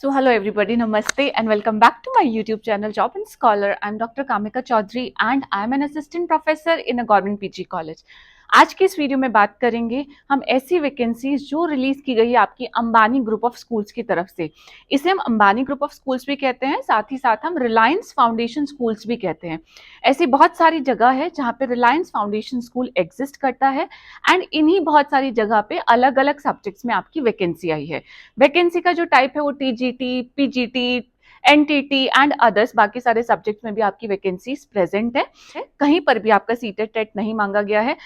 So hello everybody, namaste and welcome back to my YouTube channel Job and Scholar. I'm Dr. Kamika Chaudhary and I'm an assistant professor in a government PG college. आज की इस video में बात करेंगे हम ऐसी vacancies जो release की गई है आपकी अंबानी ग्रुप ऑफ स्कूल्स की तरफ से। इसे हम अंबानी ग्रुप ऑफ स्कूल्स भी कहते हैं, साथ ही साथ हम रिलायंस फाउंडेशन स्कूल्स भी कहते हैं। ऐसी बहुत सारी जगह है जहाँ पे रिलायंस फाउंडेशन स्कूल एग्जिस्ट करता है एंड इन्हीं बहुत सारी जगह पे अलग अलग सब्जेक्ट्स में आपकी वैकेंसी आई है। वैकेंसी का जो टाइप है वो TGT, PGT, NTT and others, बाकी सारे सब्जेक्ट्स में भी आपकी वैकेंसीज प्रेजेंट है। कहीं पर भी आपका सीटेट टेट नहीं मांगा गया है।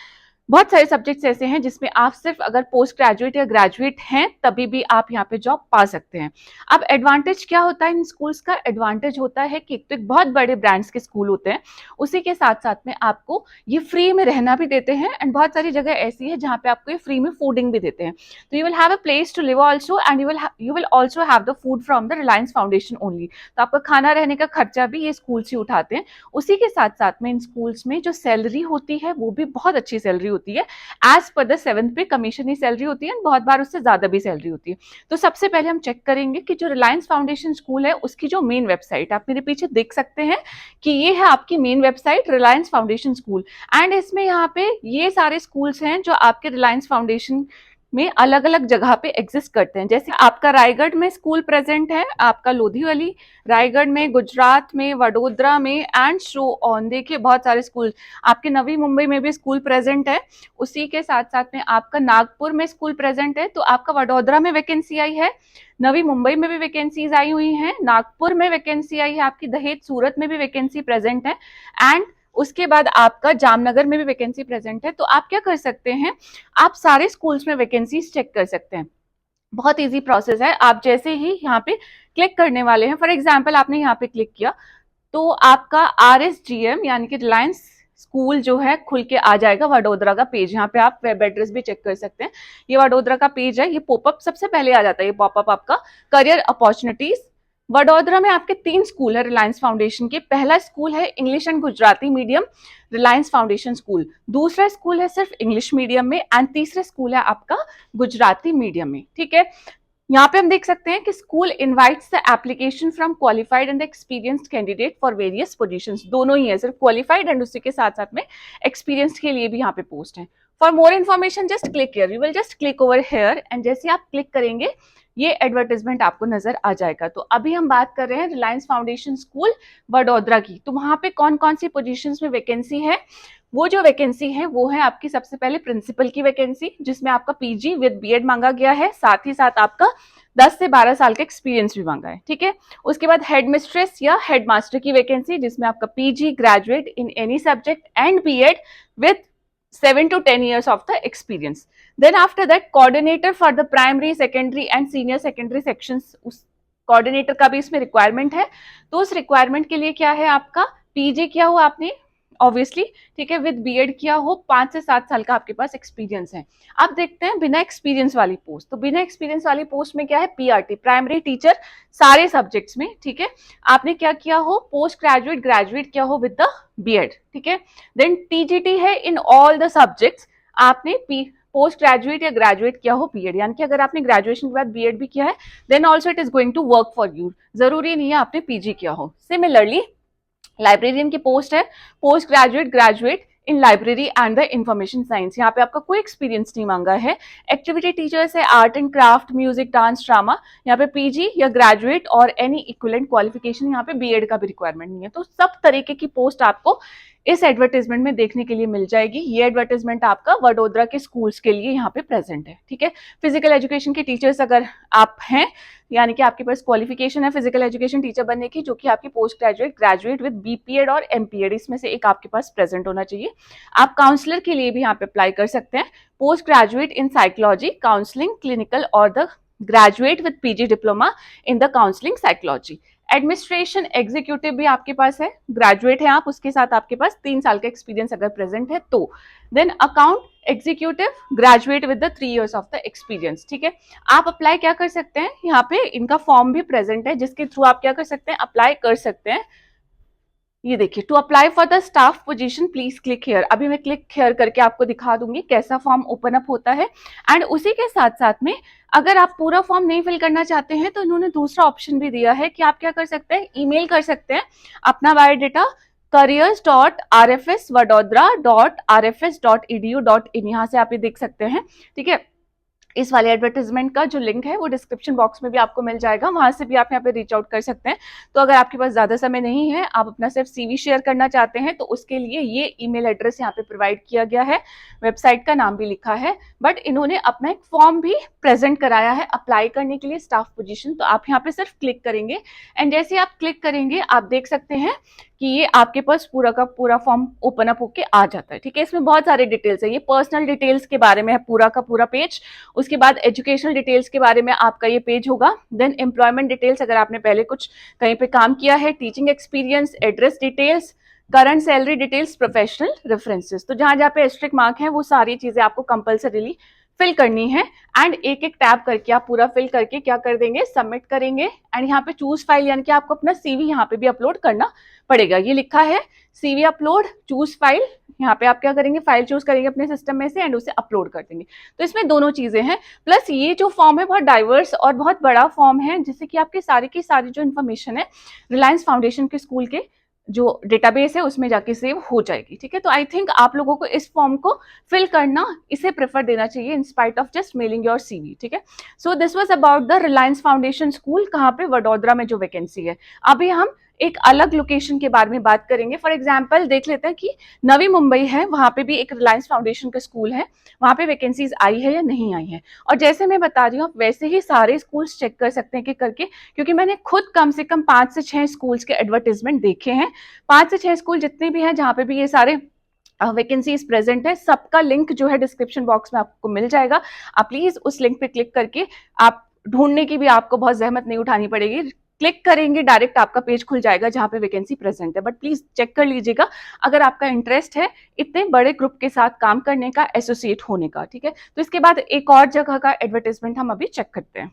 बहुत सारे सब्जेक्ट्स ऐसे हैं जिसमें आप सिर्फ अगर पोस्ट ग्रेजुएट या ग्रेजुएट हैं तभी भी आप यहाँ पे जॉब पा सकते हैं। अब एडवांटेज क्या होता है इन स्कूल्स का? एडवांटेज होता है कि एक तो एक बहुत बड़े ब्रांड्स के स्कूल होते हैं, उसी के साथ साथ में आपको ये फ्री में रहना भी देते हैं एंड बहुत सारी जगह ऐसी है जहाँ पे आपको ये फ्री में फूडिंग भी देते हैं। तो you will have a place to live also and you will also have the food from the Reliance Foundation only. तो आपका खाना रहने का खर्चा भी ये स्कूल्स ही उठाते हैं। उसी के साथ साथ में इन स्कूल्स में जो सैलरी होती है वो भी बहुत अच्छी सैलरी होती है। एज पर द 7th पे कमीशन ही सैलरी होती है, बहुत बार उससे ज्यादा भी सैलरी होती है। तो सबसे पहले हम चेक करेंगे कि जो रिलायंस फाउंडेशन स्कूल है उसकी जो मेन वेबसाइट, आप मेरे पीछे देख सकते हैं कि ये है आपकी main website Reliance foundation school. And इसमें यहाँ पे ये सारे स्कूल्स हैं जो आपके रिलायंस फाउंडेशन में अलग अलग जगह पे एग्जिस्ट करते हैं। जैसे आपका रायगढ़ में स्कूल प्रेजेंट है, आपका लोधीवाली रायगढ़ में, गुजरात में, वडोदरा में एंड शो ऑन। देखिए बहुत सारे स्कूल, आपके नवी मुंबई में भी स्कूल प्रेजेंट है। उसी के साथ साथ में आपका नागपुर में स्कूल प्रेजेंट है। तो आपका वडोदरा में वैकेंसी आई है, नवी मुंबई में भी वैकेंसीज आई हुई हैं, नागपुर में वैकेंसी आई है, आपकी दहेज सूरत में भी वैकेंसी प्रेजेंट है एंड उसके बाद आपका जामनगर में भी वैकेंसी प्रेजेंट है। तो आप क्या कर सकते हैं, आप सारे स्कूल्स में वैकेंसीज चेक कर सकते हैं। बहुत इजी प्रोसेस है। आप जैसे ही यहाँ पे क्लिक करने वाले हैं, फॉर एग्जाम्पल आपने यहाँ पे क्लिक किया तो आपका RSGM यानी कि रिलायंस स्कूल जो है खुल के आ जाएगा, वडोदरा का पेज। यहाँ पे आप वेब एड्रेस भी चेक कर सकते हैं। ये वडोदरा का पेज है, ये पॉपअप सबसे पहले आ जाता है। ये पॉपअप आपका करियर अपॉर्चुनिटीज। वडोदरा में आपके 3 स्कूल है रिलायंस फाउंडेशन के। पहला स्कूल है English and Gujarati medium Reliance foundation school, दूसरा स्कूल है सिर्फ इंग्लिश मीडियम में एंड तीसरा स्कूल है आपका गुजराती मीडियम में। ठीक है, यहाँ पे हम देख सकते हैं कि school invites the application from qualified and experienced candidate for various positions. दोनों ही है, सिर्फ क्वालिफाइड एंड उसी के साथ साथ में एक्सपीरियंस्ड के लिए भी यहाँ पे पोस्ट है। For more information just click here, you will just click over here and जैसे आप क्लिक करेंगे ये एडवर्टाइजमेंट आपको नजर आ जाएगा। तो अभी हम बात कर रहे हैं रिलायंस फाउंडेशन स्कूल वडोदरा की। तो वहां पे कौन कौन सी पोजीशंस में वैकेंसी है? वो जो वैकेंसी है वो है आपकी सबसे पहले प्रिंसिपल की वैकेंसी, जिसमें आपका पीजी विद बीएड मांगा गया है, साथ ही साथ आपका 10 से 12 साल का एक्सपीरियंस भी मांगा है। ठीक है, उसके बाद हेड मिस्ट्रेस या हेड मास्टर की वैकेंसी, जिसमें आपका PG graduate in any subject and BEd with 7 to 10 years of the experience. Then after that coordinator for the primary, secondary and senior secondary sections, उस coordinator का भी इसमें requirement है। तो उस requirement के लिए क्या है, आपका पीजी किया हुआ आपने ऑब्वियसली, ठीक है, विद बीएड किया हो, 5 से 7 साल का आपके पास एक्सपीरियंस है। अब देखते हैं बिना एक्सपीरियंस वाली पोस्ट। तो बिना एक्सपीरियंस वाली पोस्ट में क्या है, पीआरटी प्राइमरी टीचर सारे सब्जेक्ट्स में। ठीक है, आपने क्या किया हो, पोस्ट ग्रेजुएट ग्रेजुएट किया हो विद द बीएड। ठीक है, देन टीजीटी है इन ऑल द सब्जेक्ट्स, आपने पोस्ट ग्रेजुएट या ग्रेजुएट किया हो बीएड, यानी कि अगर आपने ग्रेजुएशन के बाद बीएड भी किया है then also it is going to work for you, जरूरी नहीं है आपने पीजी किया हो। सिमिलरली लाइब्रेरियन की पोस्ट है, post graduate graduate in library and the information science, यहाँ पे आपका कोई एक्सपीरियंस नहीं मांगा है। एक्टिविटी टीचर्स है art and craft, music, dance, drama, यहाँ पे पीजी या ग्रेजुएट और एनी इक्विवेलेंट क्वालिफिकेशन, यहाँ पे बीएड का भी रिक्वायरमेंट नहीं है। तो सब तरीके की पोस्ट आपको इस एडवर्टाइजमेंट में देखने के लिए मिल जाएगी। ये एडवर्टाइजमेंट आपका वडोदरा के स्कूल्स के लिए यहाँ पे प्रेजेंट है। ठीक है, फिजिकल एजुकेशन के टीचर्स अगर आप हैं, यानी कि आपके पास क्वालिफिकेशन है फिजिकल एजुकेशन टीचर बनने की, जो कि आपकी post graduate graduate with BPEd और एमपीएड, इसमें से एक आपके पास प्रेजेंट होना चाहिए। आप काउंसलर के लिए भी यहाँ पे अप्लाई कर सकते हैं, post graduate in psychology counselling clinical और the graduate with PG diploma in the counselling psychology. Administration executive भी आपके पास है, ग्रेजुएट है आप, उसके साथ आपके पास 3 साल का एक्सपीरियंस अगर प्रेजेंट है तो। Then account executive graduate with the 3 years of the experience. ठीक है, आप अप्लाई क्या कर सकते हैं, यहाँ पे इनका फॉर्म भी प्रेजेंट है जिसके थ्रू आप क्या कर सकते हैं, अप्लाई कर सकते हैं। ये देखिए, to apply for the staff position please click here. अभी मैं क्लिक हेयर करके आपको दिखा दूंगी कैसा फॉर्म ओपन अप होता है। एंड उसी के साथ साथ में अगर आप पूरा फॉर्म नहीं फिल करना चाहते हैं तो इन्होंने दूसरा ऑप्शन भी दिया है कि आप क्या कर सकते हैं, ईमेल कर सकते हैं अपना बायोडेटा careers.rfsvadodara.rfs.edu.in, यहाँ से आप ये देख सकते हैं। ठीक है, इस वाले एडवर्टाइजमेंट का जो लिंक है वो डिस्क्रिप्शन बॉक्स में भी आपको मिल जाएगा, वहां से भी आप यहाँ पे रीच आउट कर सकते हैं। तो अगर आपके पास ज्यादा समय नहीं है, आप अपना सिर्फ सीवी शेयर करना चाहते हैं, तो उसके लिए ये ईमेल एड्रेस यहाँ पे प्रोवाइड किया गया है, वेबसाइट का नाम भी लिखा है, बट इन्होंने अपना एक फॉर्म भी प्रेजेंट कराया है अप्लाई करने के लिए स्टाफ पोजीशन। तो आप यहाँ पे सिर्फ क्लिक करेंगे एंड जैसे आप क्लिक करेंगे आप देख सकते हैं कि ये आपके पास पूरा का पूरा फॉर्म ओपन अप होके आ जाता है। ठीक है, इसमें बहुत सारे डिटेल्स है, ये पर्सनल डिटेल्स के बारे में है पूरा का पूरा पेज। उसके बाद एजुकेशनल डिटेल्स के बारे में आपका ये पेज होगा। देन एम्प्लॉयमेंट डिटेल्स, अगर आपने पहले कुछ कहीं पे काम किया है, teaching experience, address details, current salary details, professional references. तो जहां जहां पे एस्ट्रिक मार्क है वो सारी चीजें आपको कंपल्सरीली फिल करनी है एंड एक एक टैब करके आप पूरा फिल करके क्या कर देंगे, सबमिट करेंगे। एंड यहाँ पे चूज फाइल यानी कि आपको अपना सीवी यहाँ पे भी अपलोड करना पड़ेगा। ये लिखा है सीवी अपलोड, चूज फाइल, यहाँ पे आप क्या करेंगे, फाइल चूज करेंगे अपने सिस्टम में से एंड उसे अपलोड कर देंगे। तो इसमें दोनों चीजें हैं, प्लस ये जो फॉर्म है बहुत डाइवर्स और बहुत बड़ा फॉर्म है, जिससे कि आपकी सारी की सारी जो इन्फॉर्मेशन है रिलायंस फाउंडेशन के स्कूल के जो डेटाबेस है उसमें जाके सेव हो जाएगी। ठीक है, तो आई थिंक आप लोगों को इस फॉर्म को फिल करना, इसे प्रेफर देना चाहिए in spite of just mailing your CV. ठीक है, सो this was about the Reliance foundation school, कहाँ पे, वडोदरा में जो वैकेंसी है। अभी हम एक अलग लोकेशन के बारे में बात करेंगे। फॉर एग्जाम्पल देख लेते हैं कि नवी मुंबई है, वहां पे भी एक रिलायंस फाउंडेशन का स्कूल है, वहां पे वैकेंसीज आई है या नहीं आई है। और जैसे मैं बता रही हूँ वैसे ही सारे स्कूल्स चेक कर सकते हैं कि करके, क्योंकि मैंने खुद कम से कम 5 से 6 स्कूल्स के एडवर्टीजमेंट देखे हैं। 5 से 6 स्कूल जितने भी हैं जहाँ पे भी ये सारे वैकेंसीज प्रेजेंट है, सबका लिंक जो है डिस्क्रिप्शन बॉक्स में आपको मिल जाएगा। आप प्लीज उस लिंक पे क्लिक करके, आप ढूंढने की भी आपको बहुत जहमत नहीं उठानी पड़ेगी, क्लिक करेंगे डायरेक्ट आपका पेज खुल जाएगा जहां पे वैकेंसी प्रेजेंट है। बट प्लीज चेक कर लीजिएगा अगर आपका इंटरेस्ट है इतने बड़े ग्रुप के साथ काम करने का, एसोसिएट होने का। ठीक है, तो इसके बाद एक और जगह का एडवर्टाइजमेंट हम अभी चेक करते हैं।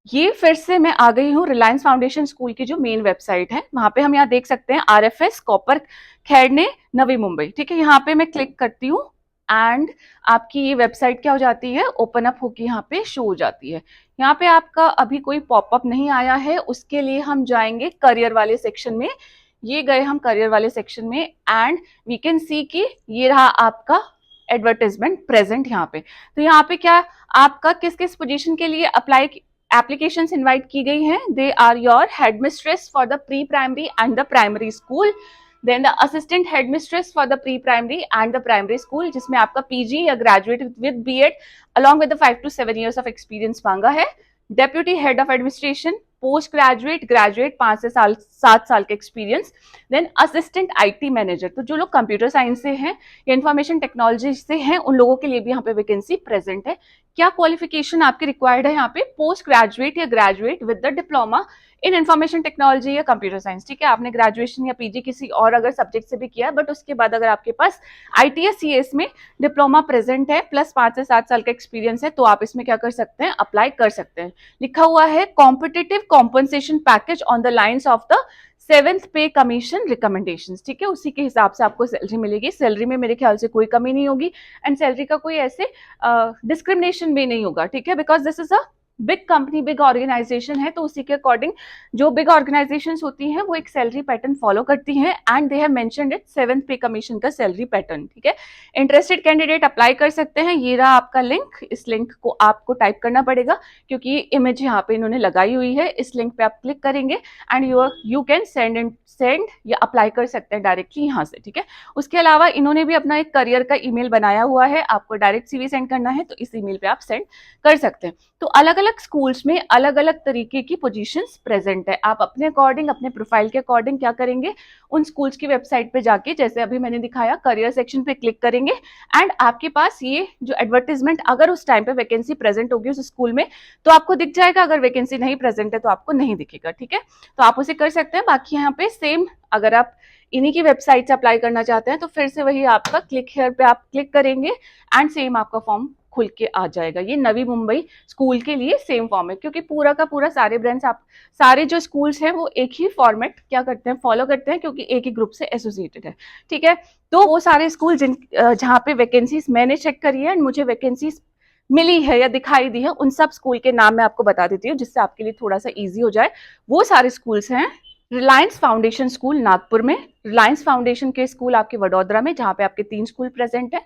ये फिर से मैं आ गई हूँ रिलायंस फाउंडेशन स्कूल की जो मेन वेबसाइट है, वहां पे हम यहाँ देख सकते हैं आरएफएस कॉपर खैरने नवी मुंबई। ठीक है, यहाँ पे मैं क्लिक करती हूँ एंड आपकी ये वेबसाइट क्या हो जाती है, ओपन अप होकर यहाँ पे शो हो जाती है। यहाँ पे आपका अभी कोई पॉपअप नहीं आया है, उसके लिए हम जाएंगे करियर वाले सेक्शन में। ये गए हम करियर वाले सेक्शन में एंड वी कैन सी कि ये रहा आपका एडवर्टाइजमेंट प्रेजेंट यहाँ पे। तो यहाँ पे क्या आपका किस किस पोजीशन के लिए अप्लाई एप्लीकेशंस इनवाइट की गई हैं। They are your headmistress for the pre primary and the primary school, then the assistant headmistress for the pre primary and the primary school, जिसमें आपका पीजी या graduate with BEd along with 5 to 7 years of experience मांगा है। Deputy head of administration, post graduate, graduate 5 से 7 साल के experience, then assistant IT manager. तो जो लोग कंप्यूटर साइंस से हैं या इंफॉर्मेशन टेक्नोलॉजी से हैं उन लोगों के लिए भी यहाँ पे वैकेंसी प्रेजेंट है। क्या क्वालिफिकेशन आपकी रिक्वायर्ड है यहाँ पे, पोस्ट ग्रेजुएट या graduate with the diploma in information technology या कंप्यूटर साइंस। ठीक है, आपने ग्रेजुएशन या पीजी किसी और अगर सब्जेक्ट से भी किया है, बट उसके बाद अगर आपके पास आईटीएस सीएस में डिप्लोमा प्रेजेंट है प्लस 5 से 7 साल का एक्सपीरियंस है, तो आप इसमें क्या कर सकते हैं, अप्लाई कर सकते हैं। लिखा हुआ है competitive compensation package on the lines of the 7th पे कमीशन रिकमेंडेशंस। ठीक है, उसी के हिसाब से आपको सैलरी मिलेगी। सैलरी में मेरे ख्याल से कोई कमी नहीं होगी एंड सैलरी का कोई ऐसे डिस्क्रिमिनेशन भी नहीं होगा। ठीक है, because this is a big company, big organisation है, तो उसी के अकॉर्डिंग जो बिग ऑर्गेनाइजेशंस होती हैं वो एक सैलरी पैटर्न फॉलो करती हैं and they have mentioned it 7th पे कमीशन का सैलरी पैटर्न। ठीक है, इंटरेस्टेड कैंडिडेट अप्लाई कर सकते हैं। ये रहा आपका लिंक, इस लिंक को आपको टाइप करना पड़ेगा क्योंकि ये इमेज यहाँ पे इन्होंने लगाई हुई है। इस लिंक पे आप क्लिक करेंगे एंड यू कैन सेंड या अप्लाई कर सकते हैं डायरेक्टली यहाँ से। ठीक है, उसके अलावा इन्होंने भी अपना एक करियर का ईमेल बनाया हुआ है, आपको डायरेक्ट सीवी सेंड करना है तो इस ईमेल पे आप सेंड कर सकते हैं। तो अलग अलग स्कूल्स में अलग अलग तरीके की पोजीशंस प्रेजेंट है। आप अपने अकॉर्डिंग, अपने प्रोफाइल के अकॉर्डिंग क्या करेंगे, उन स्कूल्स की वेबसाइट पे जाके, जैसे अभी मैंने दिखाया, करियर सेक्शन पे क्लिक करेंगे एंड आपके पास ये जो एडवर्टीजमेंट अगर उस टाइम पे वैकेंसी प्रेजेंट होगी उस स्कूल में तो आपको दिख जाएगा, अगर वैकेंसी नहीं प्रेजेंट है तो आपको नहीं दिखेगा। ठीक है, तो आप उसे कर सकते हैं। बाकी यहाँ पे सेम, अगर आप इन्हीं की वेबसाइट से अप्लाई करना चाहते हैं तो फिर से वही आपका क्लिक हेयर पे आप क्लिक करेंगे एंड सेम आपका फॉर्म खुल के आ जाएगा। ये नवी मुंबई स्कूल के लिए सेम फॉर्म है, क्योंकि पूरा का पूरा सारे ब्रांड्स आप सारे जो स्कूल्स हैं वो एक ही फॉर्मेट क्या करते हैं, फॉलो करते हैं, क्योंकि एक ही ग्रुप से एसोसिएटेड है। ठीक है, तो वो सारे स्कूल जहाँ पे वैकेंसीज मैंने चेक करी है एंड मुझे वैकेंसीज मिली है या दिखाई दी है, उन सब स्कूल के नाम मैं आपको बता देती हूँ जिससे आपके लिए थोड़ा सा इजी हो जाए। वो सारे स्कूल्स हैं रिलायंस फाउंडेशन स्कूल नागपुर में, रिलायंस फाउंडेशन के स्कूल आपके वडोदरा में जहाँ पे आपके 3 स्कूल प्रेजेंट है,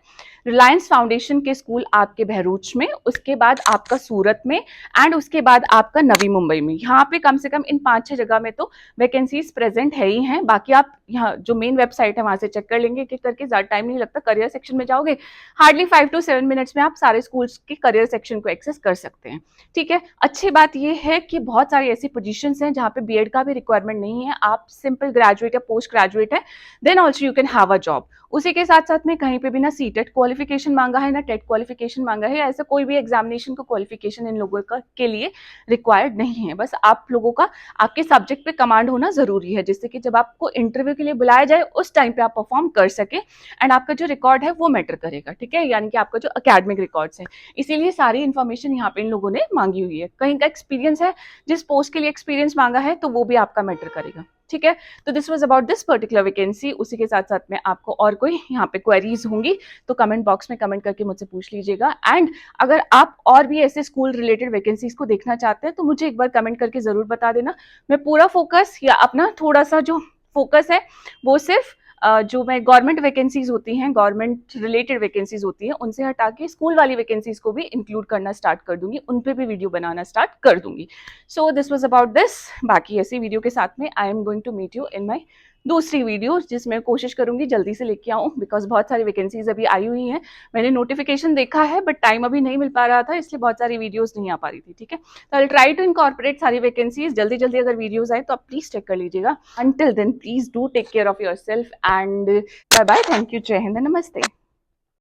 रिलायंस फाउंडेशन के स्कूल आपके बहरूच में, उसके बाद आपका सूरत में एंड उसके बाद आपका नवी मुंबई में। यहाँ पे कम से कम इन 5-6 जगह में तो वैकेंसीज प्रेजेंट है ही हैं। बाकी आप यहाँ जो मेन वेबसाइट है वहां से चेक कर लेंगे, कि करके ज्यादा टाइम नहीं लगता। करियर सेक्शन में जाओगे, हार्डली 5 to 7 मिनट्स में आप सारे स्कूल्स के करियर सेक्शन को एक्सेस कर सकते हैं। ठीक है, अच्छी बात यह है कि बहुत सारी ऐसी पोजीशंस हैं जहाँ पे बीएड का भी रिक्वायरमेंट नहीं है, आप सिंपल ग्रेजुएट या पोस्ट ग्रेजुएट है, then also you can have a job. उसी के साथ साथ में कहीं पे भी ना सीटेट क्वालिफिकेशन मांगा है ना टेट क्वालिफिकेशन मांगा है, ऐसा कोई भी एग्जामिनेशन को क्वालिफिकेशन इन लोगों का के लिए रिक्वायर्ड नहीं है। बस आप लोगों का आपके सब्जेक्ट पे कमांड होना जरूरी है, जिससे कि जब आपको इंटरव्यू के लिए बुलाया जाए उस टाइम पे आप परफॉर्म कर सके एंड आपका जो रिकॉर्ड है वो मैटर करेगा। ठीक है, यानी कि आपका जो अकेडमिक रिकॉर्ड्स है, इसीलिए सारी इन्फॉर्मेशन यहाँ पे इन लोगों ने मांगी हुई है। कहीं का एक्सपीरियंस है, जिस पोस्ट के लिए एक्सपीरियंस मांगा है तो वो भी आपका मैटर करेगा। ठीक है, तो this was about this particular vacancy. उसी के साथ साथ में आपको और कोई यहाँ पे क्वेरीज होंगी तो कमेंट बॉक्स में कमेंट करके मुझसे पूछ लीजिएगा। एंड अगर आप और भी ऐसे स्कूल रिलेटेड वैकेंसीज को देखना चाहते हैं तो मुझे एक बार कमेंट करके जरूर बता देना। मैं पूरा फोकस या अपना थोड़ा सा जो फोकस है वो सिर्फ जो मैं गवर्नमेंट वैकेंसीज होती हैं, गवर्नमेंट रिलेटेड वैकेंसीज होती हैं, उनसे हटा के स्कूल वाली वैकेंसीज को भी इंक्लूड करना स्टार्ट कर दूंगी, उन पे भी वीडियो बनाना स्टार्ट कर दूंगी। So this was about this. बाकी ऐसी वीडियो के साथ में I am going to meet you in my दूसरी वीडियो, जिसमें कोशिश करूंगी जल्दी से लेके आऊँ, बिकॉज बहुत सारी वैकेंसीज अभी आई हुई हैं। मैंने नोटिफिकेशन देखा है बट टाइम अभी नहीं मिल पा रहा था, इसलिए बहुत सारी वीडियोज नहीं आ पा रही थी। ठीक है, तो आई ट्राई टू इनकॉर्पोरेट सारी वैकेंसीज जल्दी जल्दी। अगर वीडियोज आए तो आप प्लीज चेक कर लीजिएगा। Until then please do take care of yourself and bye bye, thank you, Jai Hind, नमस्ते।